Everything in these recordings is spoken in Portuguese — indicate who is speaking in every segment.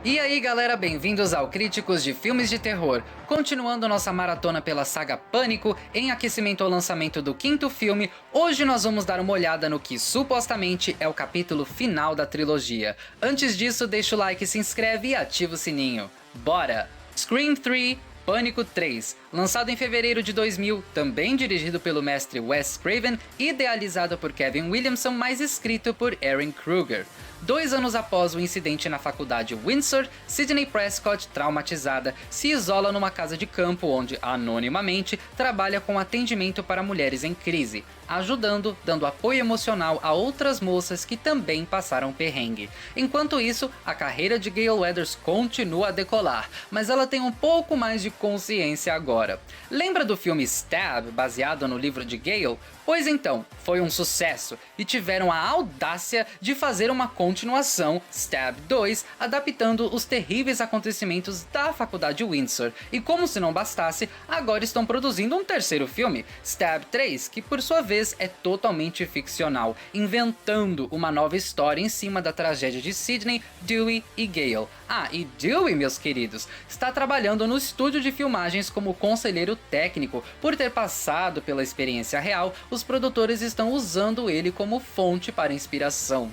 Speaker 1: E aí galera, bem-vindos ao Críticos de Filmes de Terror. Continuando nossa maratona pela saga Pânico, em aquecimento ao lançamento do quinto filme, hoje nós vamos dar uma olhada no que supostamente é o capítulo final da trilogia. Antes disso, deixa o like, se inscreve e ativa o sininho. Bora! Scream 3, Pânico 3, lançado em fevereiro de 2000, também dirigido pelo mestre Wes Craven, idealizado por Kevin Williamson, mas escrito por Erin Kruger. 2 anos após o incidente na faculdade Windsor, Sidney Prescott, traumatizada, se isola numa casa de campo onde, anonimamente, trabalha com atendimento para mulheres em crise, ajudando, dando apoio emocional a outras moças que também passaram perrengue. Enquanto isso, a carreira de Gale Weathers continua a decolar, mas ela tem um pouco mais de consciência agora. Lembra do filme Stab, baseado no livro de Gale? Pois então, foi um sucesso, e tiveram a audácia de fazer uma continuação, Stab 2, adaptando os terríveis acontecimentos da faculdade Windsor. E como se não bastasse, agora estão produzindo um terceiro filme, Stab 3, que por sua vez é totalmente ficcional, inventando uma nova história em cima da tragédia de Sidney, Dewey e Gale. Ah, e Dewey, meus queridos, está trabalhando no estúdio de filmagens como conselheiro técnico. Por ter passado pela experiência real, os produtores estão usando ele como fonte para inspiração.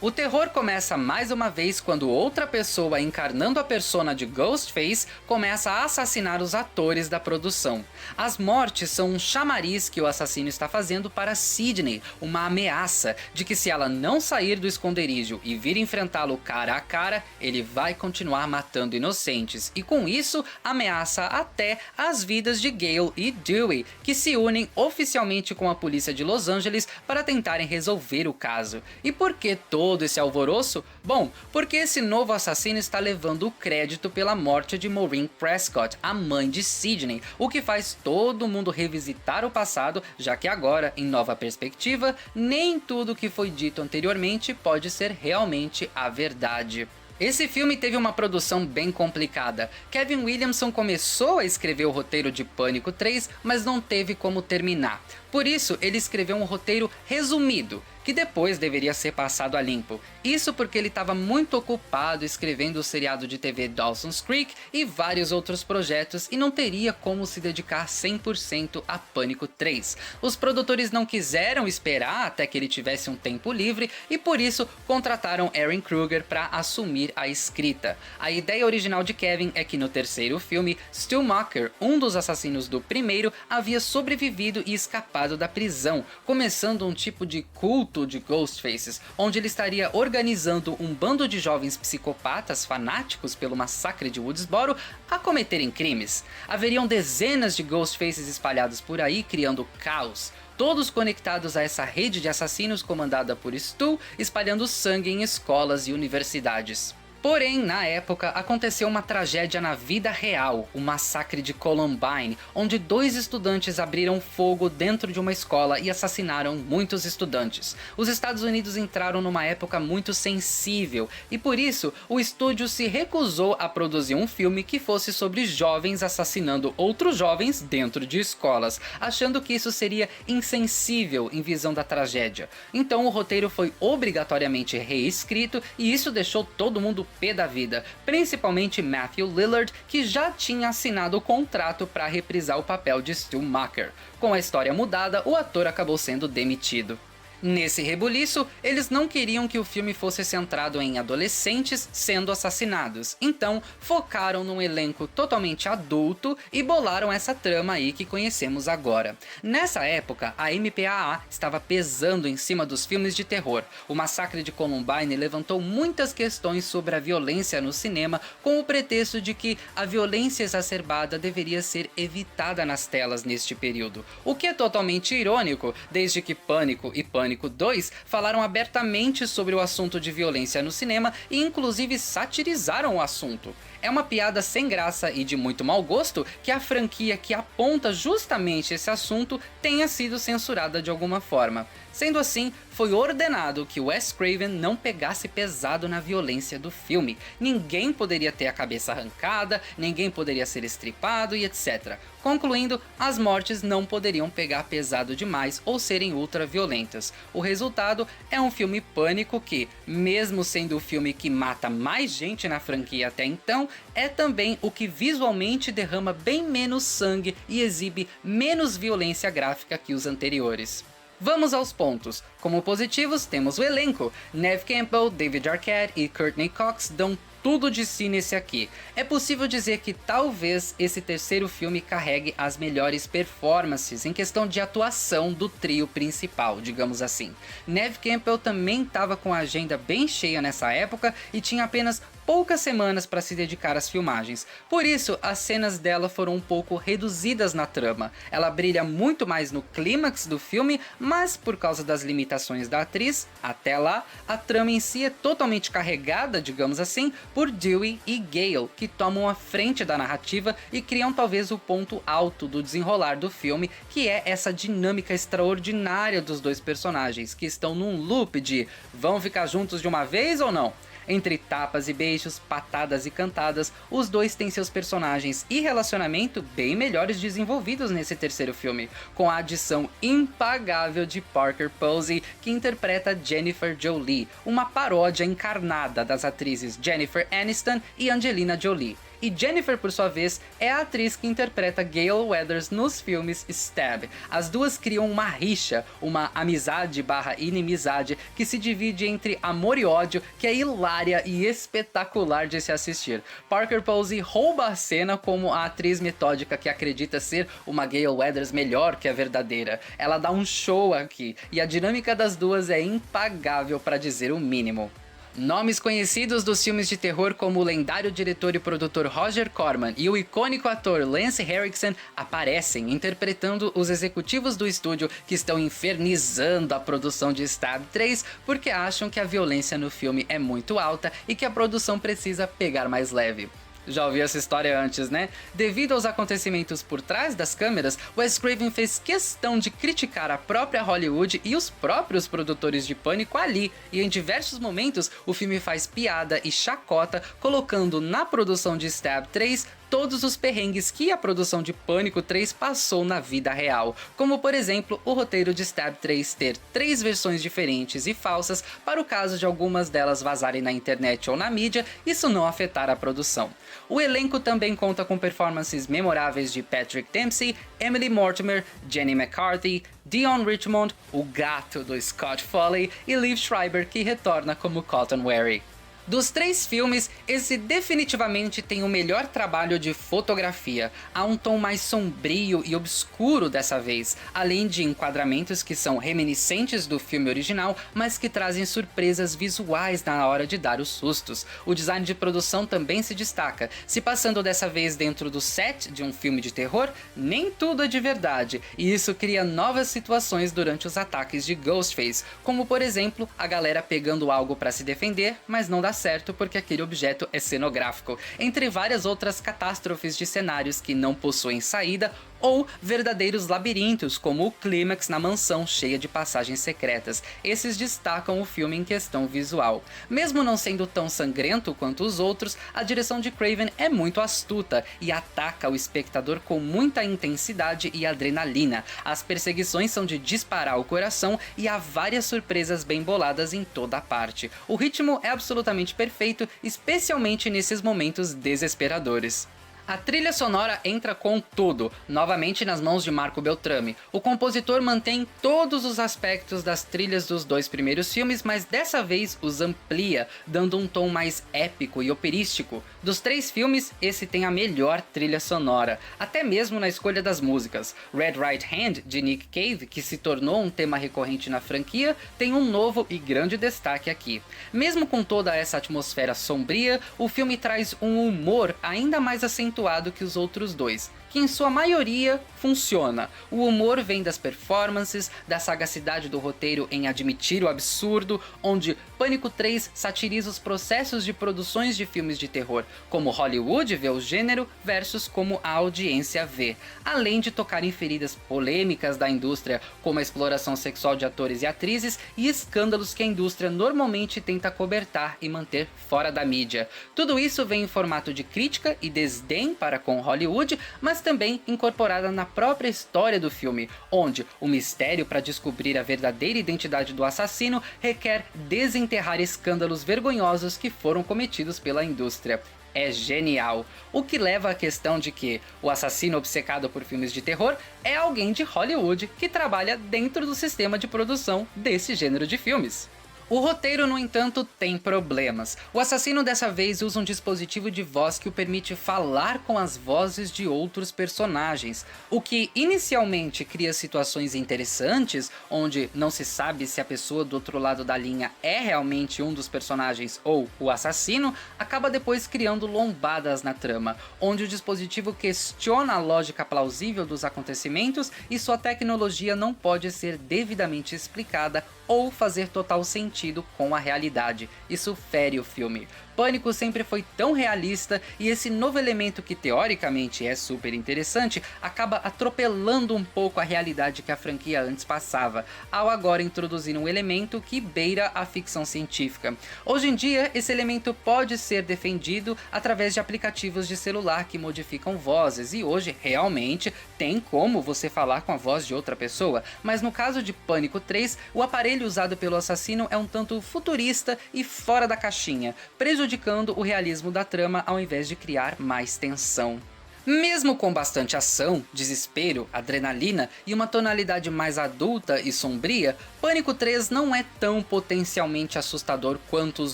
Speaker 1: O terror começa mais uma vez quando outra pessoa encarnando a persona de Ghostface começa a assassinar os atores da produção. As mortes são um chamariz que o assassino está fazendo para Sidney, uma ameaça de que se ela não sair do esconderijo e vir enfrentá-lo cara a cara, ele vai continuar matando inocentes, e com isso ameaça até as vidas de Gale e Dewey, que se unem oficialmente com a polícia de Los Angeles para tentarem resolver o caso. E por que todo esse alvoroço? Bom, porque esse novo assassino está levando o crédito pela morte de Maureen Prescott, a mãe de Sidney, o que faz todo mundo revisitar o passado, já que agora, em nova perspectiva, nem tudo que foi dito anteriormente pode ser realmente a verdade. Esse filme teve uma produção bem complicada. Kevin Williamson começou a escrever o roteiro de Pânico 3, mas não teve como terminar. Por isso, ele escreveu um roteiro resumido, que depois deveria ser passado a limpo. Isso porque ele estava muito ocupado escrevendo o seriado de TV Dawson's Creek e vários outros projetos, e não teria como se dedicar 100% a Pânico 3. Os produtores não quiseram esperar até que ele tivesse um tempo livre, e por isso contrataram Erin Kruger para assumir a escrita. A ideia original de Kevin é que no terceiro filme, Stu Macher, um dos assassinos do primeiro, havia sobrevivido e escapado da prisão, começando um tipo de culto de Ghostfaces, onde ele estaria organizando um bando de jovens psicopatas fanáticos pelo massacre de Woodsboro a cometerem crimes. Haveriam dezenas de Ghostfaces espalhados por aí, criando caos, todos conectados a essa rede de assassinos comandada por Stu, espalhando sangue em escolas e universidades. Porém, na época, aconteceu uma tragédia na vida real, o massacre de Columbine, onde 2 estudantes abriram fogo dentro de uma escola e assassinaram muitos estudantes. Os Estados Unidos entraram numa época muito sensível, e por isso o estúdio se recusou a produzir um filme que fosse sobre jovens assassinando outros jovens dentro de escolas, achando que isso seria insensível em visão da tragédia. Então o roteiro foi obrigatoriamente reescrito, e isso deixou todo mundo pé da vida, principalmente Matthew Lillard, que já tinha assinado o contrato para reprisar o papel de Stu Macher. Com a história mudada, o ator acabou sendo demitido. Nesse rebuliço, eles não queriam que o filme fosse centrado em adolescentes sendo assassinados, então focaram num elenco totalmente adulto e bolaram essa trama aí que conhecemos agora. Nessa época, a MPAA estava pesando em cima dos filmes de terror. O massacre de Columbine levantou muitas questões sobre a violência no cinema, com o pretexto de que a violência exacerbada deveria ser evitada nas telas neste período, o que é totalmente irônico, desde que Pânico e Pânico 2 falaram abertamente sobre o assunto de violência no cinema e inclusive satirizaram o assunto. É uma piada sem graça e de muito mau gosto que a franquia que aponta justamente esse assunto tenha sido censurada de alguma forma. Sendo assim, foi ordenado que Wes Craven não pegasse pesado na violência do filme. Ninguém poderia ter a cabeça arrancada, ninguém poderia ser estripado e etc. Concluindo, as mortes não poderiam pegar pesado demais ou serem ultra violentas. O resultado é um filme Pânico que, mesmo sendo o filme que mata mais gente na franquia até então, é também o que visualmente derrama bem menos sangue e exibe menos violência gráfica que os anteriores. Vamos aos pontos. Como positivos, temos o elenco. Neve Campbell, David Arquette e Courtney Cox dão tudo de si nesse aqui. É possível dizer que talvez esse terceiro filme carregue as melhores performances em questão de atuação do trio principal, digamos assim. Neve Campbell também estava com a agenda bem cheia nessa época e tinha apenas poucas semanas para se dedicar às filmagens. Por isso, as cenas dela foram um pouco reduzidas na trama. Ela brilha muito mais no clímax do filme, mas por causa das limitações da atriz, até lá, a trama em si é totalmente carregada, digamos assim, por Dewey e Gale, que tomam a frente da narrativa e criam talvez o ponto alto do desenrolar do filme, que é essa dinâmica extraordinária dos dois personagens, que estão num loop de vão ficar juntos de uma vez ou não? Entre tapas e beijos, patadas e cantadas, os dois têm seus personagens e relacionamento bem melhores desenvolvidos nesse terceiro filme, com a adição impagável de Parker Posey, que interpreta Jennifer Jolie, uma paródia encarnada das atrizes Jennifer Aniston e Angelina Jolie. E Jennifer, por sua vez, é a atriz que interpreta Gale Weathers nos filmes Stab. As duas criam uma rixa, uma amizade/inimizade que se divide entre amor e ódio, que é hilária e espetacular de se assistir. Parker Posey rouba a cena como a atriz metódica que acredita ser uma Gale Weathers melhor que a verdadeira. Ela dá um show aqui, e a dinâmica das duas é impagável para dizer o mínimo. Nomes conhecidos dos filmes de terror como o lendário diretor e produtor Roger Corman e o icônico ator Lance Henriksen aparecem interpretando os executivos do estúdio que estão infernizando a produção de Stab 3 porque acham que a violência no filme é muito alta e que a produção precisa pegar mais leve. Já ouvi essa história antes, né? Devido aos acontecimentos por trás das câmeras, Wes Craven fez questão de criticar a própria Hollywood e os próprios produtores de Pânico ali, e em diversos momentos o filme faz piada e chacota, colocando na produção de Stab 3 todos os perrengues que a produção de Pânico 3 passou na vida real, como por exemplo o roteiro de Stab 3 ter 3 versões diferentes e falsas para o caso de algumas delas vazarem na internet ou na mídia, isso não afetar a produção. O elenco também conta com performances memoráveis de Patrick Dempsey, Emily Mortimer, Jenny McCarthy, Dion Richmond, o gato do Scott Foley e Liev Schreiber, que retorna como Cotton Wary. Dos 3 filmes, esse definitivamente tem o melhor trabalho de fotografia. Há um tom mais sombrio e obscuro dessa vez, além de enquadramentos que são reminiscentes do filme original, mas que trazem surpresas visuais na hora de dar os sustos. O design de produção também se destaca, se passando dessa vez dentro do set de um filme de terror, nem tudo é de verdade, e isso cria novas situações durante os ataques de Ghostface, como por exemplo, a galera pegando algo para se defender, mas não dá certo porque aquele objeto é cenográfico, entre várias outras catástrofes de cenários que não possuem saída ou verdadeiros labirintos, como o clímax na mansão cheia de passagens secretas. Esses destacam o filme em questão visual. Mesmo não sendo tão sangrento quanto os outros, a direção de Craven é muito astuta e ataca o espectador com muita intensidade e adrenalina. As perseguições são de disparar o coração e há várias surpresas bem boladas em toda a parte. O ritmo é absolutamente perfeito, especialmente nesses momentos desesperadores. A trilha sonora entra com tudo, novamente nas mãos de Marco Beltrami. O compositor mantém todos os aspectos das trilhas dos 2 primeiros filmes, mas dessa vez os amplia, dando um tom mais épico e operístico. Dos 3 filmes, esse tem a melhor trilha sonora, até mesmo na escolha das músicas. Red Right Hand, de Nick Cave, que se tornou um tema recorrente na franquia, tem um novo e grande destaque aqui. Mesmo com toda essa atmosfera sombria, o filme traz um humor ainda mais acentuado que os outros 2, que em sua maioria funciona. O humor vem das performances, da sagacidade do roteiro em admitir o absurdo, onde Pânico 3 satiriza os processos de produções de filmes de terror, como Hollywood vê o gênero versus como a audiência vê, além de tocar em feridas polêmicas da indústria, como a exploração sexual de atores e atrizes e escândalos que a indústria normalmente tenta cobertar e manter fora da mídia. Tudo isso vem em formato de crítica e desdém para com Hollywood, mas também incorporada na própria história do filme, onde o mistério para descobrir a verdadeira identidade do assassino requer desenterrar escândalos vergonhosos que foram cometidos pela indústria. É genial, o que leva à questão de que o assassino obcecado por filmes de terror é alguém de Hollywood que trabalha dentro do sistema de produção desse gênero de filmes. O roteiro, no entanto, tem problemas. O assassino dessa vez usa um dispositivo de voz que o permite falar com as vozes de outros personagens, o que inicialmente cria situações interessantes, onde não se sabe se a pessoa do outro lado da linha é realmente um dos personagens ou o assassino, acaba depois criando lombadas na trama, onde o dispositivo questiona a lógica plausível dos acontecimentos e sua tecnologia não pode ser devidamente explicada ou fazer total sentido com a realidade. Isso fere o filme. Pânico sempre foi tão realista e esse novo elemento que teoricamente é super interessante acaba atropelando um pouco a realidade que a franquia antes passava, ao agora introduzir um elemento que beira a ficção científica. Hoje em dia, esse elemento pode ser defendido através de aplicativos de celular que modificam vozes e hoje realmente tem como você falar com a voz de outra pessoa, mas no caso de Pânico 3, o aparelho usado pelo assassino é um tanto futurista e fora da caixinha, prejudicando o realismo da trama ao invés de criar mais tensão. Mesmo com bastante ação, desespero, adrenalina e uma tonalidade mais adulta e sombria, Pânico 3 não é tão potencialmente assustador quanto os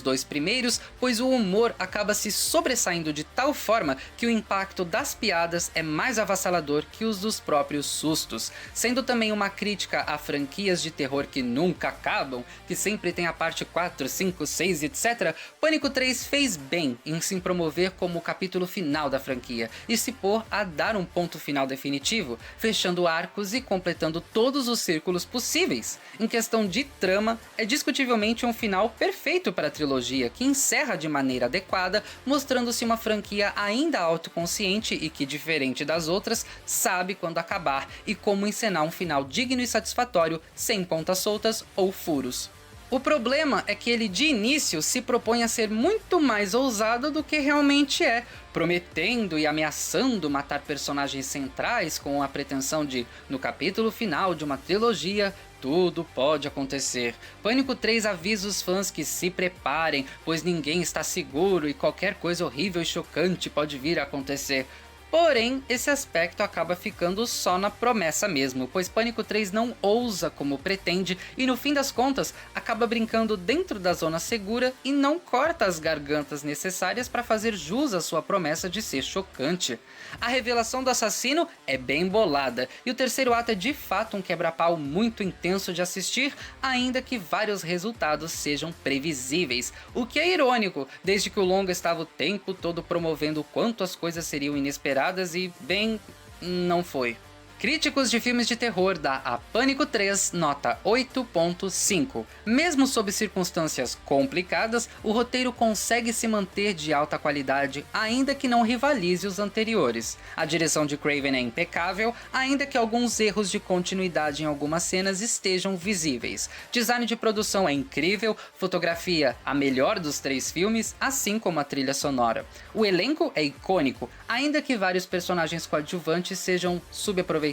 Speaker 1: dois primeiros, pois o humor acaba se sobressaindo de tal forma que o impacto das piadas é mais avassalador que os dos próprios sustos, sendo também uma crítica a franquias de terror que nunca acabam, que sempre tem a parte 4, 5, 6, etc. Pânico 3 fez bem em se promover como o capítulo final da franquia e se a dar um ponto final definitivo, fechando arcos e completando todos os círculos possíveis. Em questão de trama, é discutivelmente um final perfeito para a trilogia, que encerra de maneira adequada, mostrando-se uma franquia ainda autoconsciente e que, diferente das outras, sabe quando acabar e como encenar um final digno e satisfatório, sem pontas soltas ou furos. O problema é que ele de início se propõe a ser muito mais ousado do que realmente é, prometendo e ameaçando matar personagens centrais com a pretensão de, no capítulo final de uma trilogia, tudo pode acontecer. Pânico 3 avisa os fãs que se preparem, pois ninguém está seguro e qualquer coisa horrível e chocante pode vir a acontecer. Porém, esse aspecto acaba ficando só na promessa mesmo, pois Pânico 3 não ousa como pretende e no fim das contas acaba brincando dentro da zona segura e não corta as gargantas necessárias para fazer jus à sua promessa de ser chocante. A revelação do assassino é bem bolada e o terceiro ato é de fato um quebra-pau muito intenso de assistir, ainda que vários resultados sejam previsíveis, o que é irônico, desde que o longa estava o tempo todo promovendo o quanto as coisas seriam inesperadas e, bem, não foi. Críticos de filmes de terror dá a Pânico 3 nota 8.5. Mesmo sob circunstâncias complicadas, o roteiro consegue se manter de alta qualidade, ainda que não rivalize os anteriores. A direção de Craven é impecável, ainda que alguns erros de continuidade em algumas cenas estejam visíveis. Design de produção é incrível, fotografia a melhor dos três filmes, assim como a trilha sonora. O elenco é icônico, ainda que vários personagens coadjuvantes sejam subaproveitados.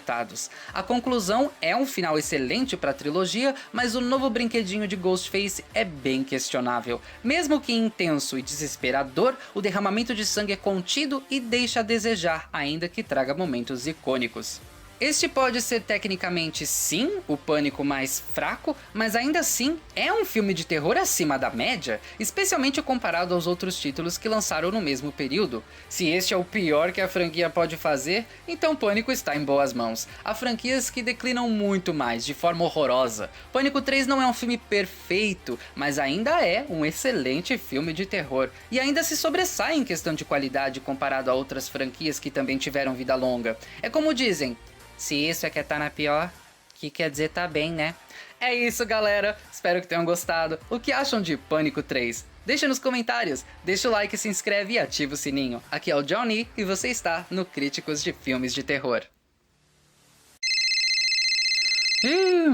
Speaker 1: A conclusão é um final excelente para a trilogia, mas o novo brinquedinho de Ghostface é bem questionável. Mesmo que intenso e desesperador, o derramamento de sangue é contido e deixa a desejar, ainda que traga momentos icônicos. Este pode ser tecnicamente sim o Pânico mais fraco, mas ainda assim é um filme de terror acima da média, especialmente comparado aos outros títulos que lançaram no mesmo período. Se este é o pior que a franquia pode fazer, então Pânico está em boas mãos. Há franquias que declinam muito mais, de forma horrorosa. Pânico 3 não é um filme perfeito, mas ainda é um excelente filme de terror, e ainda se sobressai em questão de qualidade comparado a outras franquias que também tiveram vida longa. É como dizem, se isso é que tá na pior, que quer dizer tá bem, né? É isso, galera. Espero que tenham gostado. O que acham de Pânico 3? Deixa nos comentários. Deixa o like, se inscreve e ativa o sininho. Aqui é o Johnny e você está no Críticos de Filmes de Terror.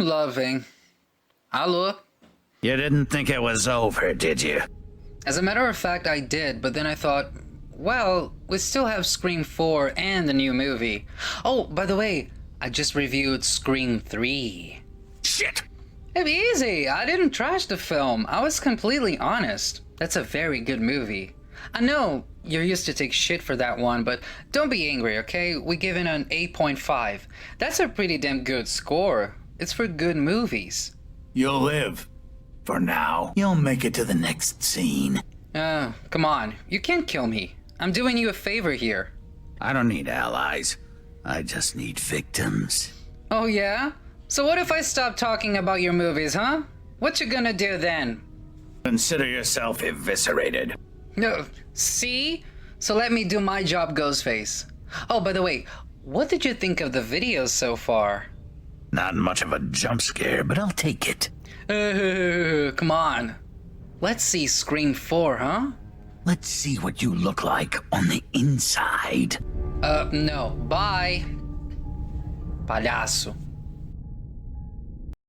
Speaker 1: Lá vem. Alô?
Speaker 2: You didn't think it was over, did you?
Speaker 1: As a matter of fact, I did, but then I thought, well, we still have Scream 4 and the new movie. Oh, by the way, I just reviewed Scream 3.
Speaker 2: Shit!
Speaker 1: Easy, I didn't trash the film. I was completely honest. That's a very good movie. I know you're used to take shit for that one, but don't be angry, okay? We give it an 8.5. That's a pretty damn good score. It's for good movies.
Speaker 2: You'll live. For now. You'll make it to the next scene.
Speaker 1: Come on. You can't kill me. I'm doing you a favor here.
Speaker 2: I don't need allies. I just need victims.
Speaker 1: Oh yeah? So what if I stop talking about your movies, huh? What you gonna do then?
Speaker 2: Consider yourself eviscerated.
Speaker 1: No, see? So let me do my job, Ghostface. Oh, by the way, what did you think of the videos so far?
Speaker 2: Not much of a jump scare, but I'll take it.
Speaker 1: Come on. Let's see Scream 4, huh?
Speaker 2: Let's see what you look like on the inside.
Speaker 1: No. Bye. Palhaço.